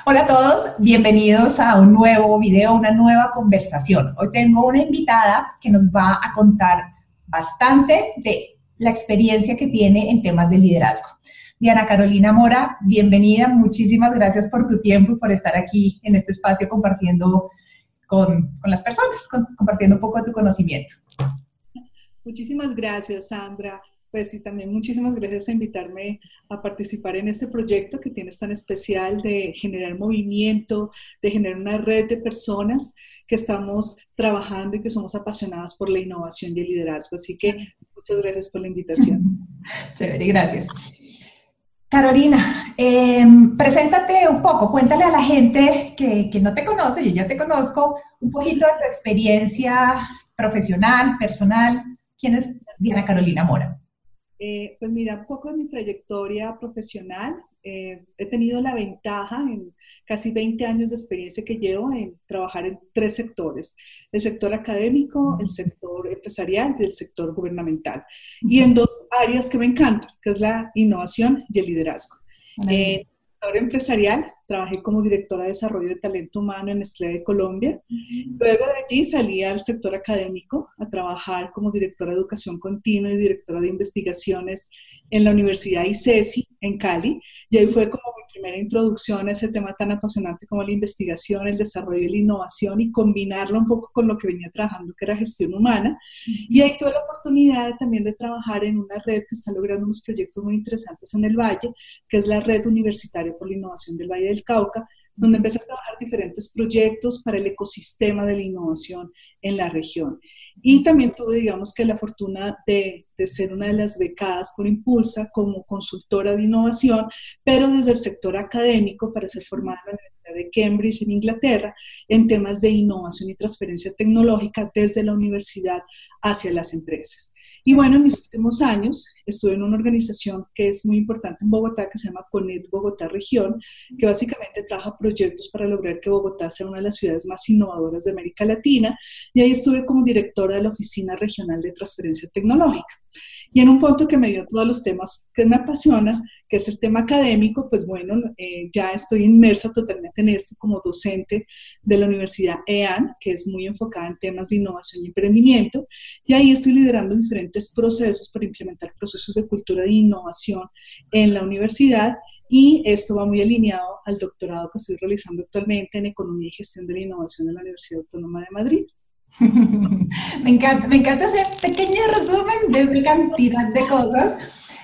Hola a todos, bienvenidos a un nuevo video, una nueva conversación. Hoy tengo una invitada que nos va a contar bastante de la experiencia que tiene en temas de liderazgo. Diana Carolina Mora, bienvenida, muchísimas gracias por tu tiempo y por estar aquí en este espacio compartiendo con las personas, compartiendo un poco de tu conocimiento. Muchísimas gracias, Sandra. Pues sí, también muchísimas gracias por invitarme a participar en este proyecto que tienes tan especial de generar movimiento, de generar una red de personas que estamos trabajando y que somos apasionadas por la innovación y el liderazgo. Así que muchas gracias por la invitación. Chévere, gracias. Carolina, preséntate un poco, cuéntale a la gente que no te conoce, yo ya te conozco, un poquito de tu experiencia profesional, personal. ¿Quién es Diana Carolina Mora? Pues mira, un poco de mi trayectoria profesional. He tenido la ventaja en casi 20 años de experiencia que llevo en trabajar en tres sectores: el sector académico, el sector empresarial y el sector gubernamental. Y en dos áreas que me encantan, que es la innovación y el liderazgo. En el sector empresarial trabajé como directora de desarrollo de talento humano en Nestlé de Colombia. Luego de allí salí al sector académico a trabajar como directora de educación continua y directora de investigaciones en la Universidad ICESI en Cali. Y ahí fue como mi primera introducción a ese tema tan apasionante como la investigación, el desarrollo y la innovación, y combinarlo un poco con lo que venía trabajando, que era gestión humana. Y ahí tuve la oportunidad también de trabajar en una red que está logrando unos proyectos muy interesantes en el Valle, que es la Red Universitaria por la Innovación del Valle del Cauca, donde empecé a trabajar diferentes proyectos para el ecosistema de la innovación en la región. Y también tuve, digamos, que la fortuna de ser una de las becadas por Impulsa como consultora de innovación, pero desde el sector académico, para ser formada en la Universidad de Cambridge en Inglaterra en temas de innovación y transferencia tecnológica desde la universidad hacia las empresas. Y bueno, en mis últimos años estuve en una organización que es muy importante en Bogotá, que se llama CONET Bogotá Región, que básicamente trabaja proyectos para lograr que Bogotá sea una de las ciudades más innovadoras de América Latina, y ahí estuve como directora de la Oficina Regional de Transferencia Tecnológica. Y en un punto que me dio todos los temas que me apasionan, que es el tema académico, pues bueno, ya estoy inmersa totalmente en esto como docente de la Universidad EAN, que es muy enfocada en temas de innovación y emprendimiento, y ahí estoy liderando diferentes procesos para implementar procesos de cultura de innovación en la universidad, y esto va muy alineado al doctorado que estoy realizando actualmente en Economía y Gestión de la Innovación en la Universidad Autónoma de Madrid. Me encanta ese pequeño resumen de una cantidad de cosas.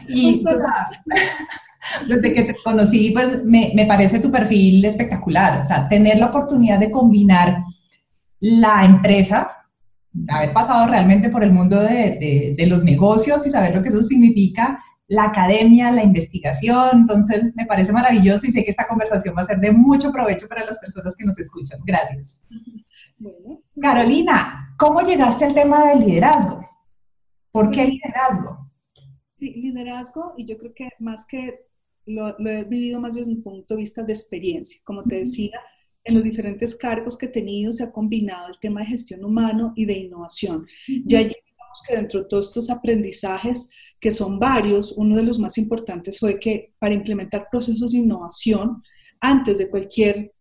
Y tú sabes, desde que te conocí, pues me parece tu perfil espectacular. O sea, tener la oportunidad de combinar la empresa, haber pasado realmente por el mundo de los negocios y saber lo que eso significa, la academia, la investigación. Entonces, me parece maravilloso y sé que esta conversación va a ser de mucho provecho para las personas que nos escuchan. Gracias. Bueno, Carolina, ¿cómo llegaste al tema del liderazgo? ¿Por qué liderazgo? sí, liderazgo, y yo creo que más que lo he vivido más desde un punto de vista de experiencia. Como te decía, en los diferentes cargos que he tenido se ha combinado el tema de gestión humano y de innovación. Ya digamos que dentro de todos estos aprendizajes, que son varios, uno de los más importantes fue que para implementar procesos de innovación, antes de cualquier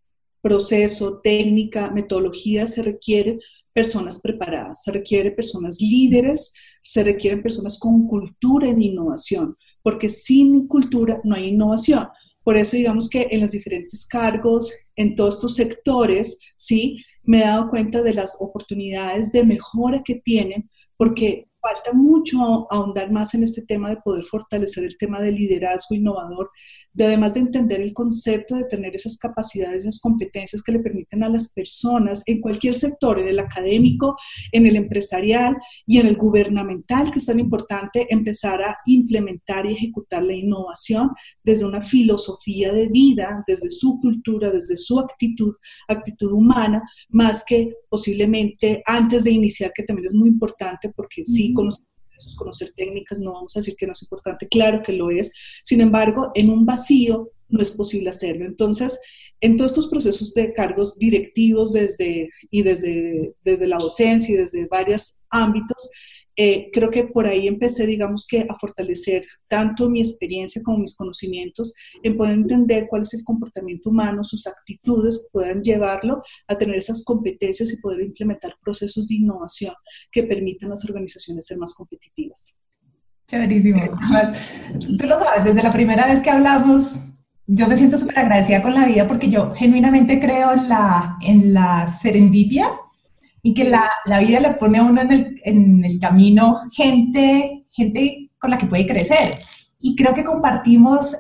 proceso, técnica, metodología, se requieren personas preparadas, se requieren personas líderes, se requieren personas con cultura en innovación, porque sin cultura no hay innovación. Por eso digamos que en los diferentes cargos, en todos estos sectores, sí, me he dado cuenta de las oportunidades de mejora que tienen, porque falta mucho ahondar más en este tema de poder fortalecer el tema del liderazgo innovador, de además de entender el concepto de tener esas capacidades, esas competencias que le permiten a las personas en cualquier sector, en el académico, en el empresarial y en el gubernamental, que es tan importante, empezar a implementar y ejecutar la innovación desde una filosofía de vida, desde su cultura, desde su actitud humana, más que posiblemente antes de iniciar, que también es muy importante, porque sí, conocer técnicas, no vamos a decir que no es importante, claro que lo es. Sin embargo, en un vacío no es posible hacerlo. Entonces, en todos estos procesos de cargos directivos desde la docencia y desde varios ámbitos, Creo que por ahí empecé, digamos que a fortalecer tanto mi experiencia como mis conocimientos en poder entender cuál es el comportamiento humano, sus actitudes que puedan llevarlo a tener esas competencias y poder implementar procesos de innovación que permitan a las organizaciones ser más competitivas. Chéverísimo. Tú lo sabes, desde la primera vez que hablamos, yo me siento súper agradecida con la vida porque yo genuinamente creo en la serendipia y que la vida le pone a uno en el camino gente con la que puede crecer. Y creo que compartimos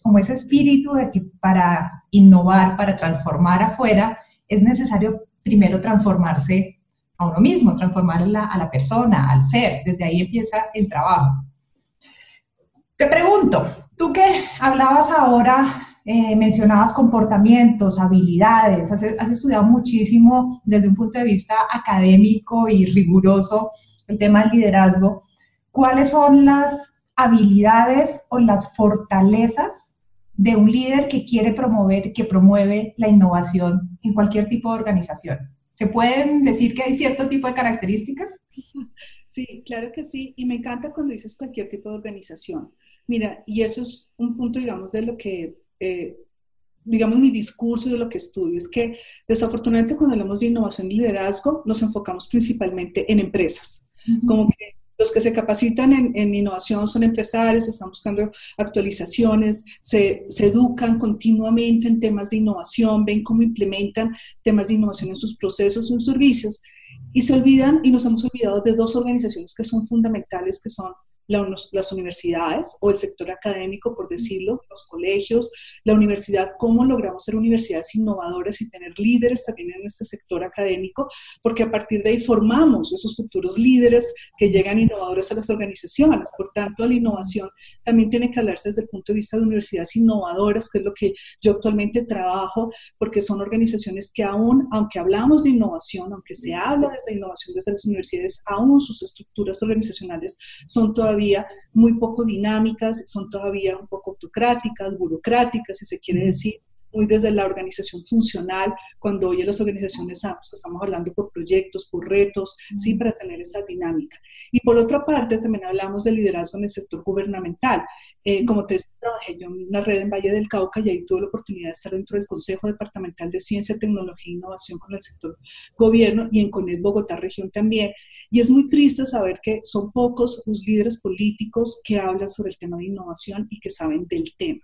como ese espíritu de que para innovar, para transformar afuera, es necesario primero transformarse a uno mismo, transformar a la persona, al ser. Desde ahí empieza el trabajo. Te pregunto, tú que hablabas ahora, mencionabas comportamientos, habilidades, has estudiado muchísimo desde un punto de vista académico y riguroso el tema del liderazgo. ¿Cuáles son las habilidades o las fortalezas de un líder que quiere promover, que promueve la innovación en cualquier tipo de organización? ¿Se pueden decir que hay cierto tipo de características? Sí, claro que sí, y me encanta cuando dices cualquier tipo de organización. Mira, y eso es un punto, digamos, de lo que, digamos, mi discurso de lo que estudio, es que desafortunadamente cuando hablamos de innovación y liderazgo nos enfocamos principalmente en empresas, como que los que se capacitan en innovación son empresarios, están buscando actualizaciones, se educan continuamente en temas de innovación, ven cómo implementan temas de innovación en sus procesos o en servicios, y se olvidan, y nos hemos olvidado de dos organizaciones que son fundamentales, que son las universidades o el sector académico, por decirlo, los colegios, la universidad, cómo logramos ser universidades innovadoras y tener líderes también en este sector académico, porque a partir de ahí formamos esos futuros líderes que llegan innovadores a las organizaciones. Por tanto, la innovación también tiene que hablarse desde el punto de vista de universidades innovadoras, que es lo que yo actualmente trabajo, porque son organizaciones que aún, aunque hablamos de innovación, aunque se habla desde innovación desde las universidades, aún sus estructuras organizacionales son todavía muy poco dinámicas, son todavía un poco autocráticas, burocráticas, si se quiere decir, muy desde la organización funcional, cuando hoy en las organizaciones sabemos que estamos hablando por proyectos, por retos, sí, para tener esa dinámica. Y por otra parte, también hablamos de liderazgo en el sector gubernamental. Como te decía, trabajé yo en una red en Valle del Cauca y ahí tuve la oportunidad de estar dentro del Consejo Departamental de Ciencia, Tecnología e Innovación con el sector gobierno y en CONET Bogotá Región también. Y es muy triste saber que son pocos los líderes políticos que hablan sobre el tema de innovación y que saben del tema.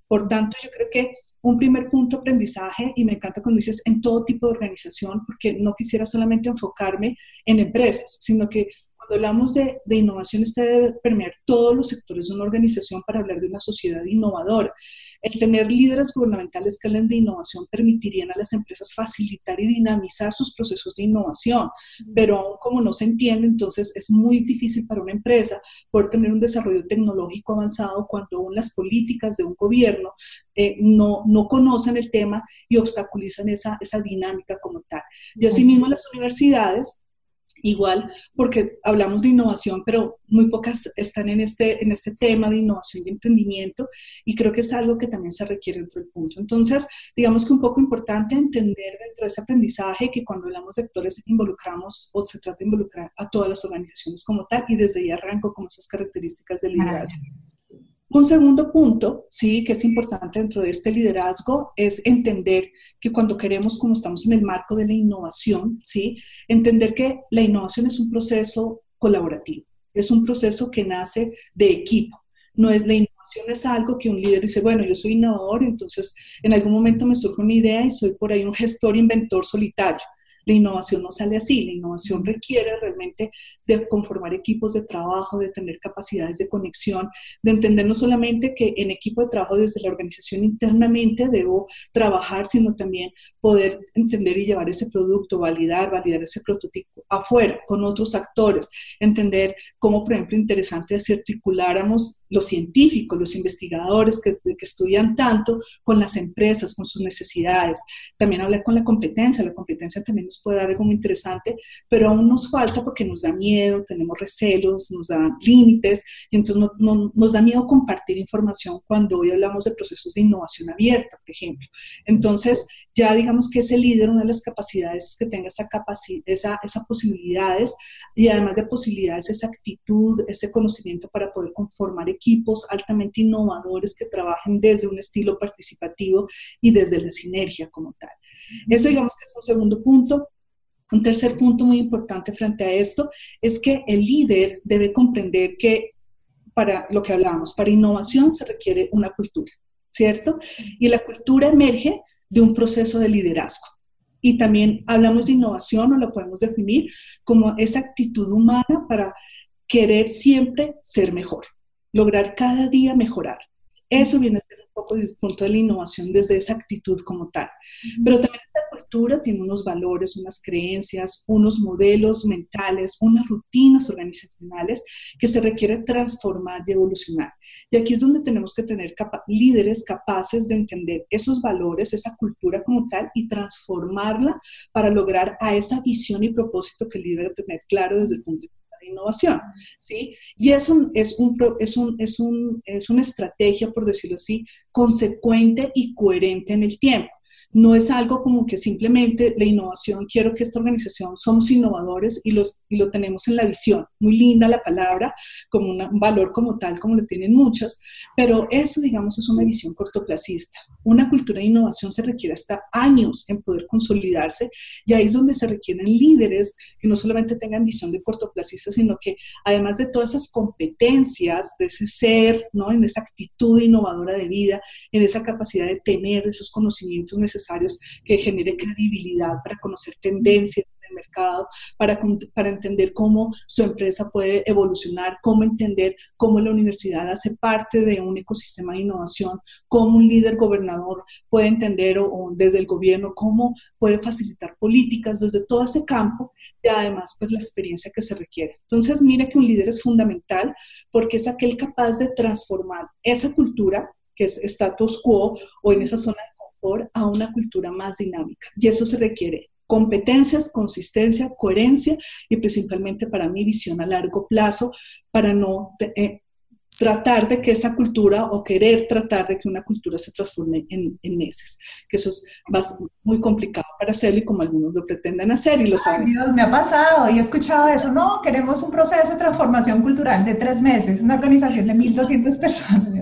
Por tanto, yo creo que un primer punto de aprendizaje, y me encanta cuando dices en todo tipo de organización, porque no quisiera solamente enfocarme en empresas, sino que cuando hablamos de innovación, este debe permear todos los sectores de una organización para hablar de una sociedad innovadora. El tener líderes gubernamentales que hablen de innovación permitirían a las empresas facilitar y dinamizar sus procesos de innovación, pero aún como no se entiende, entonces es muy difícil para una empresa poder tener un desarrollo tecnológico avanzado cuando aún las políticas de un gobierno no conocen el tema y obstaculizan esa dinámica como tal. Y asimismo las universidades, igual, porque hablamos de innovación, pero muy pocas están en este tema de innovación y emprendimiento, y creo que es algo que también se requiere dentro del punto. Entonces, digamos que un poco importante entender dentro de ese aprendizaje que cuando hablamos de sectores involucramos o se trata de involucrar a todas las organizaciones como tal, y desde ahí arranco con esas características del liderazgo. Un segundo punto, sí, que es importante dentro de este liderazgo, es entender que cuando queremos, como estamos en el marco de la innovación, sí, entender que la innovación es un proceso colaborativo, es un proceso que nace de equipo. No es la innovación, es algo que un líder dice, bueno, yo soy innovador, entonces en algún momento me surge una idea y soy por ahí un gestor, inventor solitario. La innovación no sale así, la innovación requiere realmente de conformar equipos de trabajo, de tener capacidades de conexión, de entender no solamente que en equipo de trabajo desde la organización internamente debo trabajar, sino también poder entender y llevar ese producto, validar ese prototipo afuera, con otros actores, entender cómo, por ejemplo, interesante es si articuláramos los científicos, los investigadores que estudian tanto con las empresas, con sus necesidades, también hablar con la competencia también nos puede dar algo muy interesante, pero aún nos falta porque nos da miedo, tenemos recelos, nos da límites, y entonces nos da miedo compartir información cuando hoy hablamos de procesos de innovación abierta, por ejemplo. Entonces, ya digamos que ese líder, una de las capacidades es que tenga esa posibilidades, y además de posibilidades, esa actitud, ese conocimiento para poder conformar equipos altamente innovadores que trabajen desde un estilo participativo y desde la sinergia como tal. Eso digamos que es un segundo punto. Un tercer punto muy importante frente a esto es que el líder debe comprender que para lo que hablábamos, para innovación se requiere una cultura, ¿cierto? Y la cultura emerge de un proceso de liderazgo. Y también hablamos de innovación, o lo podemos definir como esa actitud humana para querer siempre ser mejor, lograr cada día mejorar. Eso viene a ser un poco desde el punto de la innovación, desde esa actitud como tal. Pero también esta cultura tiene unos valores, unas creencias, unos modelos mentales, unas rutinas organizacionales que se requiere transformar y evolucionar. Y aquí es donde tenemos que tener líderes capaces de entender esos valores, esa cultura como tal, y transformarla para lograr a esa visión y propósito que el líder debe tener claro desde el punto de vista de innovación, ¿sí? Y es una estrategia, por decirlo así, consecuente y coherente en el tiempo. No es algo como que simplemente la innovación, quiero que esta organización somos innovadores y lo tenemos en la visión. Muy linda la palabra, como un valor como tal, como lo tienen muchas, pero eso, digamos, es una visión cortoplacista. Una cultura de innovación se requiere hasta años en poder consolidarse, y ahí es donde se requieren líderes que no solamente tengan visión de cortoplacista, sino que además de todas esas competencias, de ese ser, ¿no?, en esa actitud innovadora de vida, en esa capacidad de tener esos conocimientos necesarios que genere credibilidad para conocer tendencias del mercado, para entender cómo su empresa puede evolucionar, cómo entender cómo la universidad hace parte de un ecosistema de innovación, cómo un líder gobernador puede entender o desde el gobierno cómo puede facilitar políticas desde todo ese campo, y además pues la experiencia que se requiere. Entonces mire que un líder es fundamental porque es aquel capaz de transformar esa cultura que es status quo o en esa zona de confort a una cultura más dinámica, y eso se requiere competencias, consistencia, coherencia y principalmente para mi visión a largo plazo, para no tratar de que esa cultura o querer tratar de que una cultura se transforme en meses, que eso es muy complicado para hacerlo y como algunos lo pretenden hacer y lo saben. Ay, Dios, me ha pasado y he escuchado eso. No, queremos un proceso de transformación cultural de 3 meses, una organización de 1.200 personas.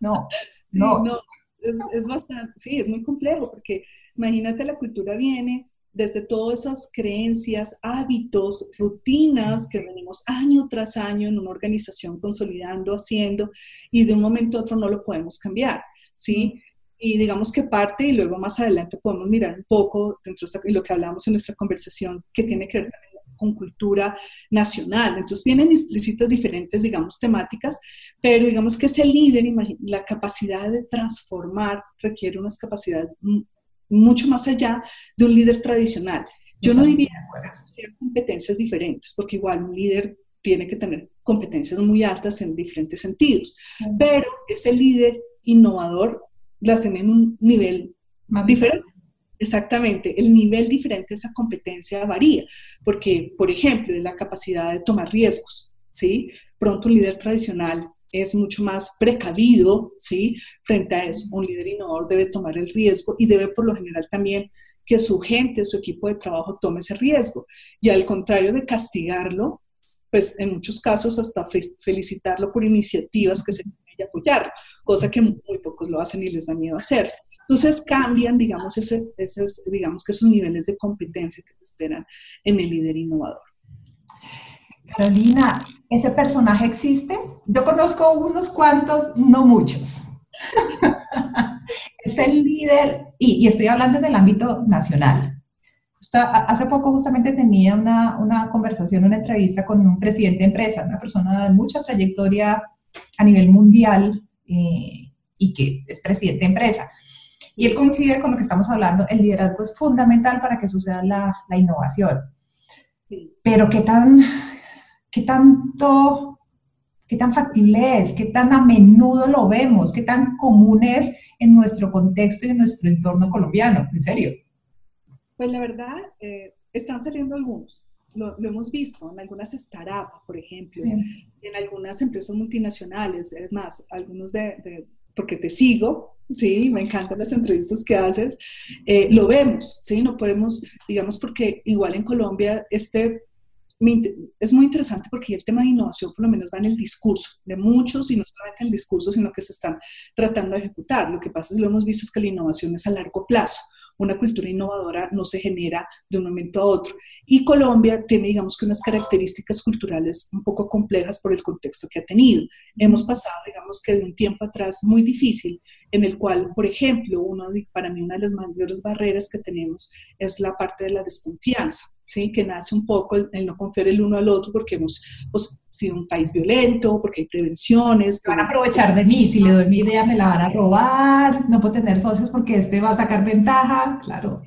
No, no. Sí, no, es bastante, sí, es muy complejo porque imagínate, la cultura viene desde todas esas creencias, hábitos, rutinas que venimos año tras año en una organización consolidando, haciendo, y de un momento a otro no lo podemos cambiar, ¿sí? Y digamos que parte, y luego más adelante podemos mirar un poco dentro de lo que hablamos en nuestra conversación, que tiene que ver también con cultura nacional. Entonces vienen explícitas diferentes, digamos, temáticas, pero digamos que ese líder, la capacidad de transformar requiere unas capacidades mucho más allá de un líder tradicional. Yo no diría que sean competencias diferentes, porque igual un líder tiene que tener competencias muy altas en diferentes sentidos, pero ese líder innovador las tiene en un nivel diferente. Exactamente, el nivel diferente de esa competencia varía, porque, por ejemplo, la capacidad de tomar riesgos, ¿sí? Pronto un líder tradicional es mucho más precavido, ¿sí? Frente a eso, un líder innovador debe tomar el riesgo y debe por lo general también que su gente, su equipo de trabajo tome ese riesgo. Y al contrario de castigarlo, pues en muchos casos hasta felicitarlo por iniciativas que se tienen y apoyarlo, cosa que muy pocos lo hacen y les da miedo hacer. Entonces cambian, digamos, digamos que esos niveles de competencia que se esperan en el líder innovador. Carolina, ¿ese personaje existe? Yo conozco unos cuantos, no muchos. Es el líder, y estoy hablando en el ámbito nacional. Hace poco justamente tenía una conversación, una entrevista con un presidente de empresa, una persona de mucha trayectoria a nivel mundial y que es presidente de empresa. Y él coincide con lo que estamos hablando, el liderazgo es fundamental para que suceda la innovación. Pero ¿qué tan factible es? ¿Qué tan a menudo lo vemos? ¿Qué tan común es en nuestro contexto y en nuestro entorno colombiano? En serio. Pues la verdad, están saliendo algunos. Lo hemos visto en algunas startups, por ejemplo, Sí. en algunas empresas multinacionales. Es más, algunos porque te sigo, sí, me encantan las entrevistas que haces, lo vemos, sí, no podemos, digamos, porque igual en Colombia es muy interesante porque el tema de innovación por lo menos va en el discurso de muchos y no solamente en el discurso, sino que se están tratando de ejecutar. Lo que pasa es, lo hemos visto, es que la innovación es a largo plazo. Una cultura innovadora no se genera de un momento a otro. Y Colombia tiene, digamos que, unas características culturales un poco complejas por el contexto que ha tenido. Hemos pasado, digamos que, de un tiempo atrás muy difícil, en el cual, por ejemplo, para mí una de las mayores barreras que tenemos es la parte de la desconfianza, ¿sí? Que nace un poco el no confiar el uno al otro porque hemos pues, sido un país violento, porque hay prevenciones. Se van a aprovechar de mí, si le doy mi idea me la van a robar, no puedo tener socios porque este va a sacar ventaja, claro.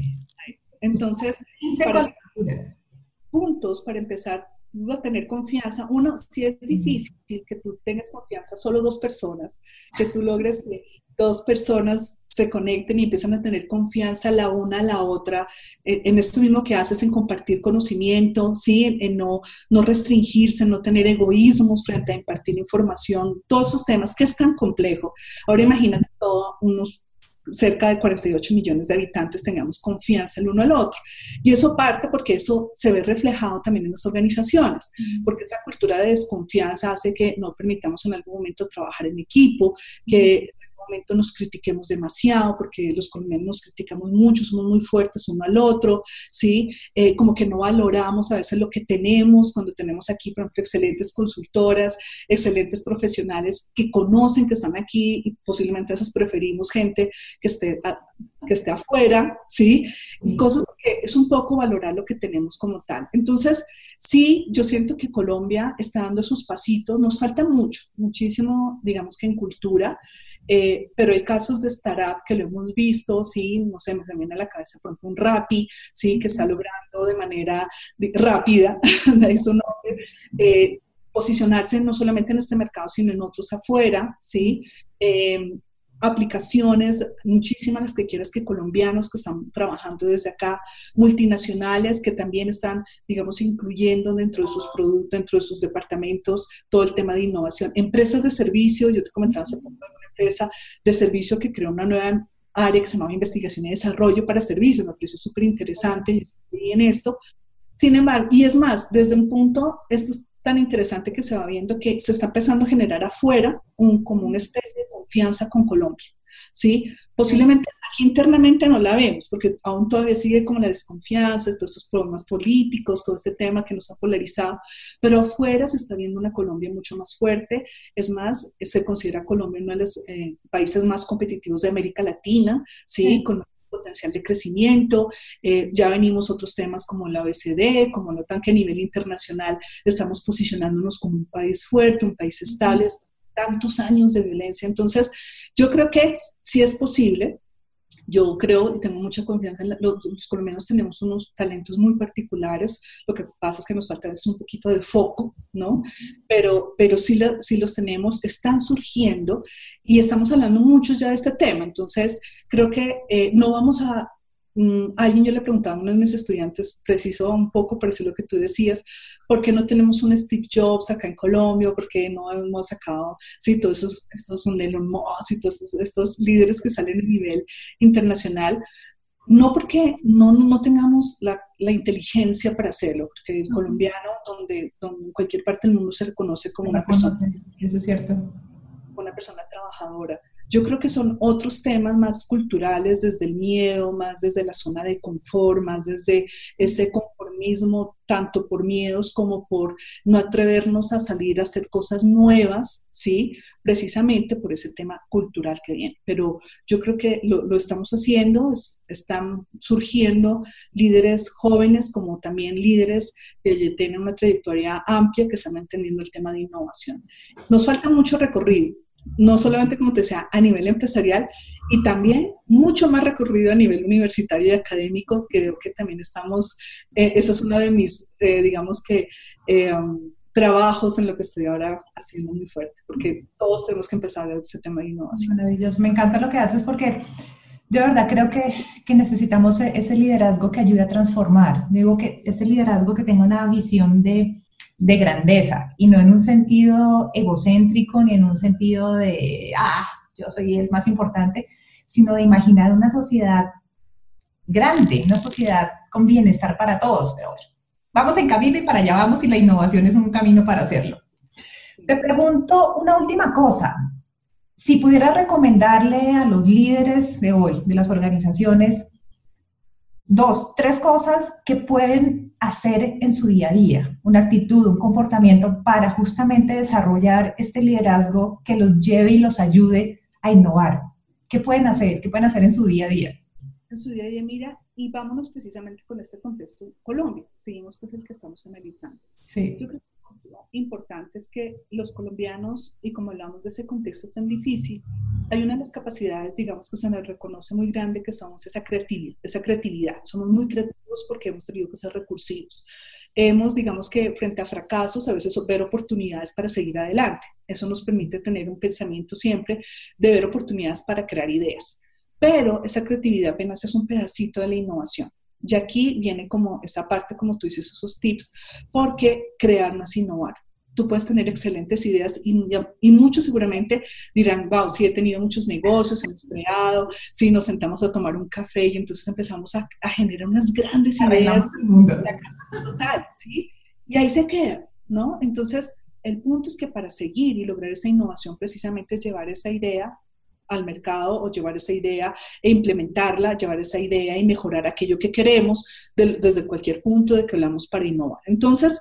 Entonces, para puntos para empezar a tener confianza, uno, si es difícil que tú tengas confianza, solo dos personas, que tú logres que dos personas se conecten y empiezan a tener confianza la una a la otra, en esto mismo que haces, en compartir conocimiento, ¿sí? En no restringirse, en no tener egoísmos frente a impartir información, todos esos temas que es tan complejo. Ahora imagínate todos unos cerca de 48 millones de habitantes tengamos confianza el uno al otro. Y eso parte porque eso se ve reflejado también en las organizaciones, porque esa cultura de desconfianza hace que no permitamos en algún momento trabajar en equipo, que momento nos critiquemos demasiado, porque los colombianos nos criticamos mucho, somos muy fuertes uno al otro, ¿sí? Como que no valoramos a veces lo que tenemos, cuando tenemos aquí, por ejemplo, excelentes consultoras, excelentes profesionales que conocen, que están aquí, y posiblemente a veces preferimos gente que esté afuera, ¿sí? Cosas que es un poco valorar lo que tenemos como tal. Entonces, sí, yo siento que Colombia está dando esos pasitos, nos falta mucho, muchísimo, digamos que en cultura, pero hay casos de startup que lo hemos visto, sí, no sé, me viene a la cabeza, por ejemplo, un Rappi, sí, que está logrando de manera rápida, de ahí su nombre, posicionarse no solamente en este mercado, sino en otros afuera, sí, aplicaciones, muchísimas las que quieras, que colombianos que están trabajando desde acá, multinacionales que también están, digamos, incluyendo dentro de sus productos, dentro de sus departamentos, todo el tema de innovación. Empresas de servicio, yo te comentaba hace poco de una empresa de servicio que creó una nueva área que se llamaba Investigación y Desarrollo para Servicios, me pareció súper interesante, yo estoy en esto. Sin embargo, y es más, desde un punto, esto es tan interesante que se va viendo que se está empezando a generar afuera como una especie de confianza con Colombia, ¿sí? Posiblemente aquí internamente no la vemos, porque aún todavía sigue como la desconfianza, todos estos problemas políticos, todo este tema que nos ha polarizado, pero afuera se está viendo una Colombia mucho más fuerte, es más, se considera Colombia uno de los países más competitivos de América Latina, ¿sí? Con potencial de crecimiento, ya venimos otros temas como la OECD, como la OTAN, que a nivel internacional estamos posicionándonos como un país fuerte, un país estable, tantos años de violencia. Entonces, yo creo que sí es posible. Yo creo y tengo mucha confianza en los colombianos tenemos unos talentos muy particulares, lo que pasa es que nos falta a veces un poquito de foco, ¿no? Pero sí, sí los tenemos, están surgiendo y estamos hablando mucho ya de este tema, entonces creo que no vamos a alguien yo le preguntaba a uno de mis estudiantes, preciso un poco parecido a lo que tú decías, ¿por qué no tenemos un Steve Jobs acá en Colombia? ¿Por qué no hemos sacado, sí, todos estos un Elon Musk y todos estos líderes que salen a nivel internacional? No porque no tengamos la inteligencia para hacerlo, porque el colombiano, donde en cualquier parte del mundo se reconoce como una persona. Eso es cierto. Una persona trabajadora. Yo creo que son otros temas más culturales, desde el miedo, más desde la zona de confort, más desde ese conformismo, tanto por miedos como por no atrevernos a salir a hacer cosas nuevas, ¿sí? Precisamente por ese tema cultural que viene. Pero yo creo que lo estamos haciendo, están surgiendo líderes jóvenes como también líderes que tienen una trayectoria amplia que están entendiendo el tema de innovación. Nos falta mucho recorrido, no solamente, como te decía, a nivel empresarial, y también mucho más recorrido a nivel universitario y académico, que veo que también estamos, eso es uno de mis, digamos que, trabajos en lo que estoy ahora haciendo muy fuerte, porque todos tenemos que empezar a ver ese tema de innovación. Maravilloso, me encanta lo que haces porque Yo de verdad creo que necesitamos ese liderazgo que ayude a transformar. Digo que ese liderazgo que tenga una visión de grandeza y no en un sentido egocéntrico ni en un sentido de, yo soy el más importante, sino de imaginar una sociedad grande, una sociedad con bienestar para todos. Pero bueno, vamos en camino y para allá vamos y la innovación es un camino para hacerlo. Te pregunto una última cosa. Si pudieras recomendarle a los líderes de hoy, de las organizaciones, dos, tres cosas que pueden hacer en su día a día, una actitud, un comportamiento para justamente desarrollar este liderazgo que los lleve y los ayude a innovar. ¿Qué pueden hacer? ¿Qué pueden hacer en su día a día? En su día a día, mira, y vámonos precisamente con este contexto Colombia, seguimos que es el que estamos analizando. Sí. Yo creo que lo importante es que los colombianos, y como hablamos de ese contexto tan difícil, hay una de las capacidades, digamos, que se nos reconoce muy grande, que somos esa creatividad. Somos muy creativos porque hemos tenido que ser recursivos. Hemos, digamos que frente a fracasos, a veces ver oportunidades para seguir adelante. Eso nos permite tener un pensamiento siempre de ver oportunidades para crear ideas. Pero esa creatividad apenas es un pedacito de la innovación. Y aquí viene como esa parte, como tú dices, esos tips, porque crear no es innovar. Tú puedes tener excelentes ideas y muchos seguramente dirán, wow, sí he tenido muchos negocios, hemos creado, sí nos sentamos a tomar un café y entonces empezamos a generar unas grandes ideas. El mundo. Total, ¿sí? Y ahí se queda, ¿no? Entonces, el punto es que para seguir y lograr esa innovación precisamente es llevar esa idea al mercado o llevar esa idea e implementarla, llevar esa idea y mejorar aquello que queremos desde cualquier punto de que hablamos para innovar. Entonces,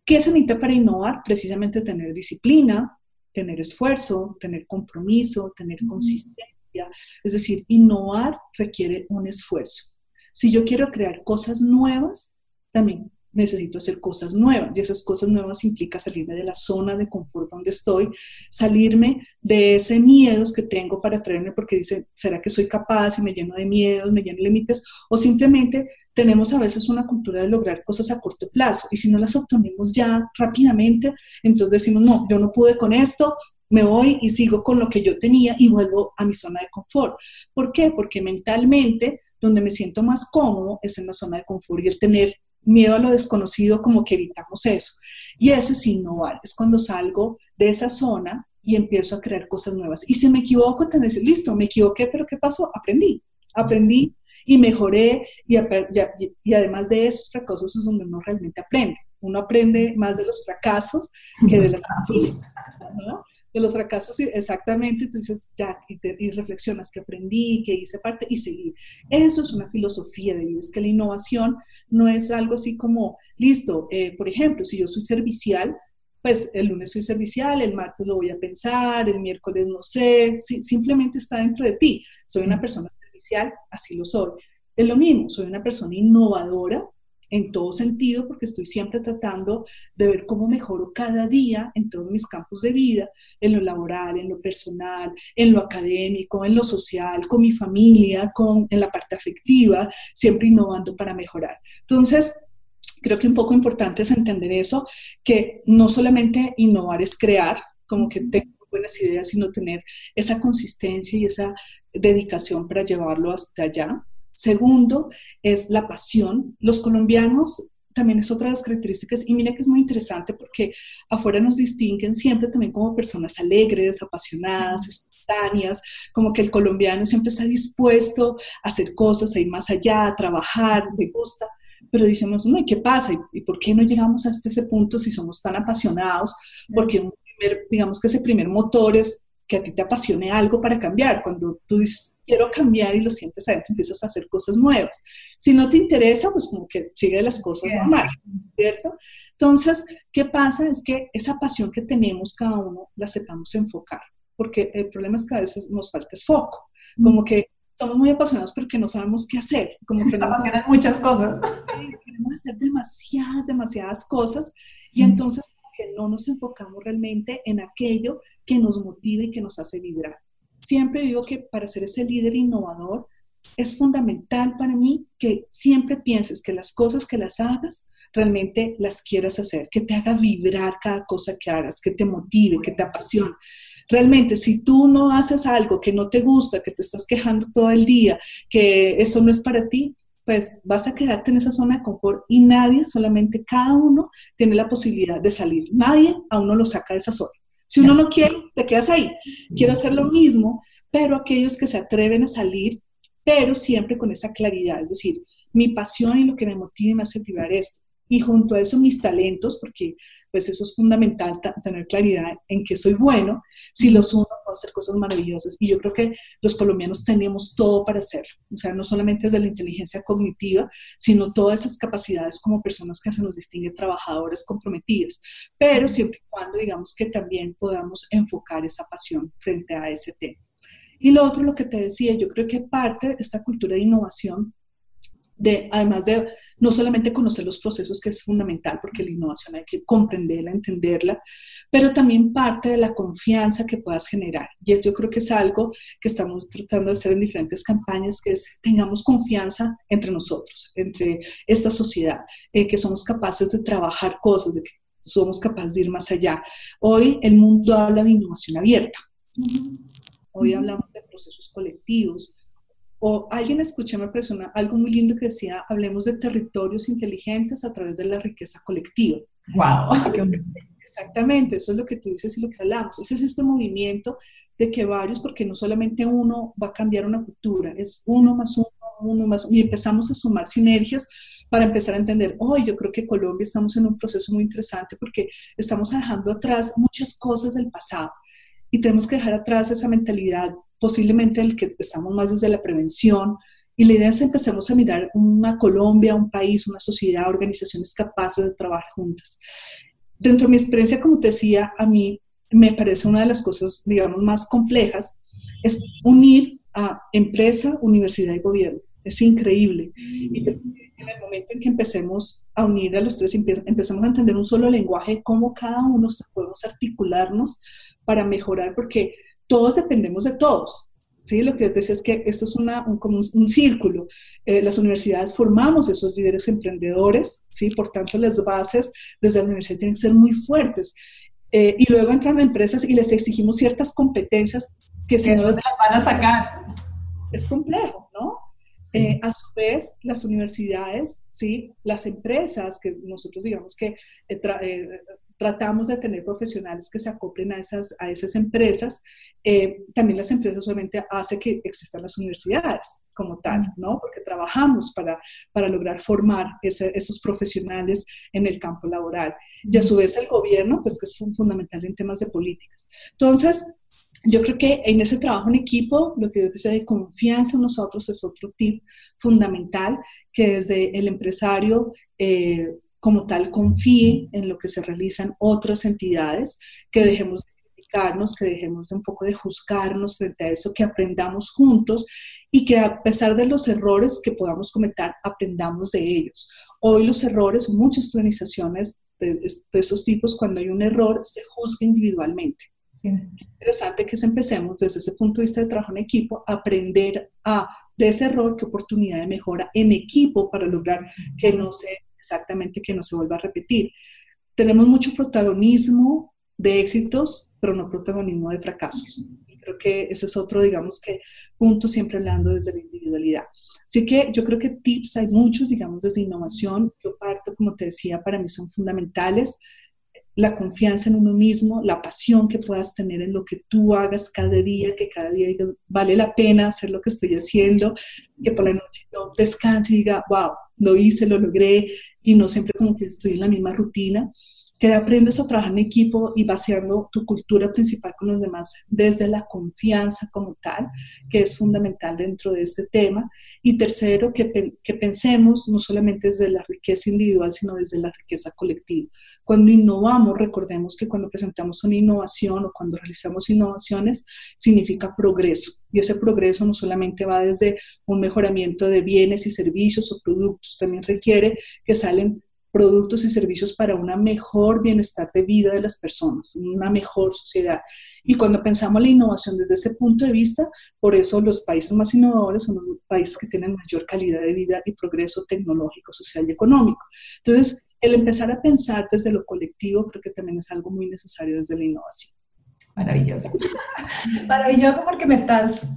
¿qué se necesita para innovar? Precisamente tener disciplina, tener esfuerzo, tener compromiso, tener consistencia. Es decir, innovar requiere un esfuerzo. Si yo quiero crear cosas nuevas, también necesito hacer cosas nuevas y esas cosas nuevas implica salirme de la zona de confort donde estoy, salirme de ese miedos que tengo para atreverme porque dicen, ¿será que soy capaz? Y me lleno de miedos, me lleno de límites, o simplemente tenemos a veces una cultura de lograr cosas a corto plazo y si no las obtenemos ya rápidamente, entonces decimos, no, yo no pude con esto, me voy y sigo con lo que yo tenía y vuelvo a mi zona de confort. ¿Por qué? Porque mentalmente donde me siento más cómodo es en la zona de confort y el tener miedo a lo desconocido como que evitamos eso. Y eso es innovar, es cuando salgo de esa zona y empiezo a crear cosas nuevas. Y si me equivoco, te decir, listo, me equivoqué, pero ¿qué pasó? Aprendí y mejoré y además de esos fracasos es donde uno realmente aprende. Uno aprende más de los fracasos que de las fracasos, ¿no? De los fracasos, exactamente, tú dices, ya, y reflexionas que aprendí, que hice parte y seguí. Eso es una filosofía de vida, es que la innovación no es algo así como, listo, por ejemplo, si yo soy servicial, pues el lunes soy servicial, el martes lo voy a pensar, el miércoles no sé, simplemente está dentro de ti. Soy una persona servicial, así lo soy. Es lo mismo, soy una persona innovadora, en todo sentido, porque estoy siempre tratando de ver cómo mejoro cada día en todos mis campos de vida, en lo laboral, en lo personal, en lo académico, en lo social, con mi familia, en la parte afectiva, siempre innovando para mejorar. Entonces, creo que un poco importante es entender eso, que no solamente innovar es crear, como que tengo buenas ideas, sino tener esa consistencia y esa dedicación para llevarlo hasta allá. Segundo, es la pasión. Los colombianos también es otra de las características, y mira que es muy interesante porque afuera nos distinguen siempre también como personas alegres, apasionadas, espontáneas, como que el colombiano siempre está dispuesto a hacer cosas, a ir más allá, a trabajar, le gusta, pero decimos, no, ¿y qué pasa? ¿Y por qué no llegamos hasta ese punto si somos tan apasionados? Porque digamos que ese primer motor es que a ti te apasione algo para cambiar. Cuando tú dices, quiero cambiar y lo sientes adentro, empiezas a hacer cosas nuevas. Si no te interesa, pues como que sigue las cosas normales, ¿cierto? Entonces, ¿qué pasa? Es que esa pasión que tenemos cada uno la sepamos enfocar, porque el problema es que a veces nos falta es foco, como que somos muy apasionados pero que no sabemos qué hacer. Como que nos apasionan muchas cosas. Queremos hacer demasiadas cosas y entonces que no nos enfocamos realmente en aquello que nos motiva y que nos hace vibrar. Siempre digo que para ser ese líder innovador es fundamental para mí que siempre pienses que las cosas que las hagas realmente las quieras hacer, que te haga vibrar cada cosa que hagas, que te motive, que te apasione. realmente si tú no haces algo que no te gusta, que te estás quejando todo el día, que eso no es para ti, pues vas a quedarte en esa zona de confort y nadie, solamente cada uno tiene la posibilidad de salir. Nadie a uno lo saca de esa zona. Si uno no quiere, te quedas ahí. Quiero hacer lo mismo, pero aquellos que se atreven a salir, pero siempre con esa claridad, es decir, mi pasión y lo que me motiva y me hace vibrar esto. Y junto a eso mis talentos, porque pues eso es fundamental, tener claridad en que soy bueno, si los uno puedo hacer cosas maravillosas. Y yo creo que los colombianos tenemos todo para hacerlo, o sea, no solamente desde la inteligencia cognitiva, sino todas esas capacidades como personas que se nos distinguen, trabajadoras comprometidas, pero siempre y cuando digamos que también podamos enfocar esa pasión frente a ese tema. Y lo otro, lo que te decía, yo creo que parte de esta cultura de innovación, además de no solamente conocer los procesos, que es fundamental, porque la innovación hay que comprenderla, entenderla, pero también parte de la confianza que puedas generar. Y yo creo que es algo que estamos tratando de hacer en diferentes campañas, que es tengamos confianza entre nosotros, entre esta sociedad, que somos capaces de trabajar cosas, de que somos capaces de ir más allá. Hoy el mundo habla de innovación abierta. Hoy hablamos de procesos colectivos. O alguien escuché una persona, algo muy lindo que decía, hablemos de territorios inteligentes a través de la riqueza colectiva. ¡Wow! Exactamente, eso es lo que tú dices y lo que hablamos. Ese es este movimiento de que varios, porque no solamente uno va a cambiar una cultura, es uno más uno más uno, y empezamos a sumar sinergias para empezar a entender, hoy yo creo que Colombia estamos en un proceso muy interesante porque estamos dejando atrás muchas cosas del pasado y tenemos que dejar atrás esa mentalidad posiblemente el que estamos más desde la prevención, y la idea es empecemos a mirar una Colombia, un país, una sociedad, organizaciones capaces de trabajar juntas. Dentro de mi experiencia, como te decía, a mí me parece una de las cosas, digamos, más complejas, es unir a empresa, universidad y gobierno. Es increíble. Y en el momento en que empecemos a unir a los tres, empezamos a entender un solo lenguaje, cómo cada uno podemos articularnos para mejorar, porque todos dependemos de todos. ¿Sí? Lo que yo decía es que esto es como un círculo. Las universidades formamos esos líderes emprendedores, ¿sí? Por tanto, las bases desde la universidad tienen que ser muy fuertes. Y luego entran empresas y les exigimos ciertas competencias que si no las van a sacar. Es complejo, ¿no? Sí. A su vez, las universidades, ¿sí? Las empresas, que nosotros digamos que tratamos de tener profesionales que se acoplen a esas empresas, también las empresas obviamente hace que existan las universidades como tal, ¿no? Porque trabajamos para lograr formar esos profesionales en el campo laboral. Y a su vez el gobierno, pues que es fundamental en temas de políticas. Entonces, yo creo que en ese trabajo en equipo, lo que yo te decía de confianza en nosotros es otro tip fundamental, que desde el empresario como tal confíe en lo que se realizan otras entidades, que dejemos de criticarnos, que dejemos de un poco de juzgarnos frente a eso, que aprendamos juntos y que a pesar de los errores que podamos cometer, aprendamos de ellos. Hoy los errores, muchas organizaciones de esos tipos, cuando hay un error, se juzga individualmente. Sí. Interesante que empecemos desde ese punto de vista de trabajo en equipo, a aprender de ese error, qué oportunidad de mejora en equipo para lograr que no se vuelva a repetir. Tenemos mucho protagonismo de éxitos, pero no protagonismo de fracasos. Y creo que ese es otro, digamos que, punto siempre hablando desde la individualidad. Así que yo creo que tips hay muchos, digamos, desde innovación. Yo parto, como te decía, para mí son fundamentales. La confianza en uno mismo, la pasión que puedas tener en lo que tú hagas cada día, que cada día digas, vale la pena hacer lo que estoy haciendo, que por la noche no descanse y diga, wow, lo hice, lo logré, y no siempre como que estoy en la misma rutina, que aprendas a trabajar en equipo y vaciando tu cultura principal con los demás desde la confianza como tal, que es fundamental dentro de este tema. Y tercero, que pensemos no solamente desde la riqueza individual, sino desde la riqueza colectiva. Cuando innovamos, recordemos que cuando presentamos una innovación o cuando realizamos innovaciones, significa progreso. Y ese progreso no solamente va desde un mejoramiento de bienes y servicios o productos, también requiere que salen productos y servicios para un mejor bienestar de vida de las personas, una mejor sociedad. Y cuando pensamos la innovación desde ese punto de vista, por eso los países más innovadores son los países que tienen mayor calidad de vida y progreso tecnológico, social y económico. Entonces, el empezar a pensar desde lo colectivo creo que también es algo muy necesario desde la innovación. Maravilloso. Maravilloso porque me estás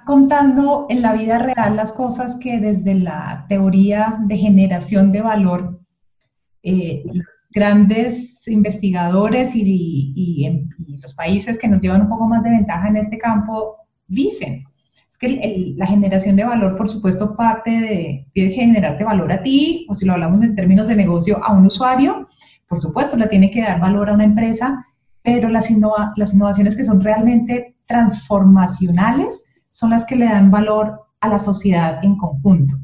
contando en la vida real las cosas que desde la teoría de generación de valor, los grandes investigadores y los países que nos llevan un poco más de ventaja en este campo dicen. Es que la generación de valor, por supuesto, tiene que generarte valor a ti, o si lo hablamos en términos de negocio, a un usuario, por supuesto, le tiene que dar valor a una empresa, pero las innovaciones que son realmente transformacionales son las que le dan valor a la sociedad en conjunto.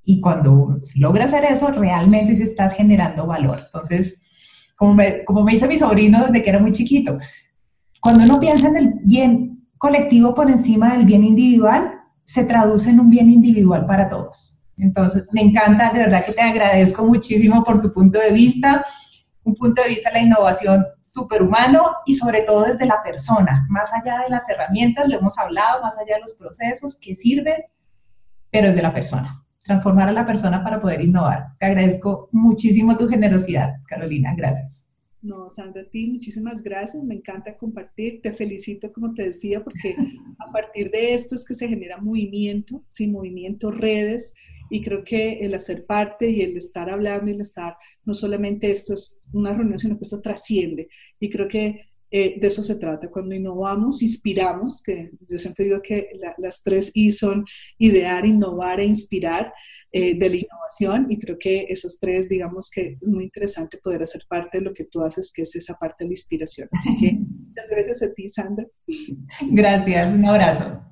Y cuando se logra hacer eso, realmente se está generando valor. Entonces, como me dice mi sobrino desde que era muy chiquito, cuando uno piensa en el bien colectivo por encima del bien individual, se traduce en un bien individual para todos. Entonces, me encanta, de verdad que te agradezco muchísimo por tu punto de vista, un punto de vista de la innovación superhumano y sobre todo desde la persona, más allá de las herramientas, lo hemos hablado, más allá de los procesos que sirven, pero desde la persona, transformar a la persona para poder innovar. Te agradezco muchísimo tu generosidad, Carolina, gracias. No, Sandra, a ti muchísimas gracias, me encanta compartir, te felicito como te decía, porque a partir de esto es que se genera movimiento, sí, movimiento, redes, y creo que el hacer parte y el estar hablando y el estar, no solamente esto es una reunión, sino que esto trasciende, y creo que de eso se trata, cuando innovamos, inspiramos, que yo siempre digo que las 3 I son idear, innovar e inspirar, de la innovación, y creo que esos 3, digamos que es muy interesante poder hacer parte de lo que tú haces, que es esa parte de la inspiración. Así que muchas gracias a ti, Sandra. Gracias, un abrazo.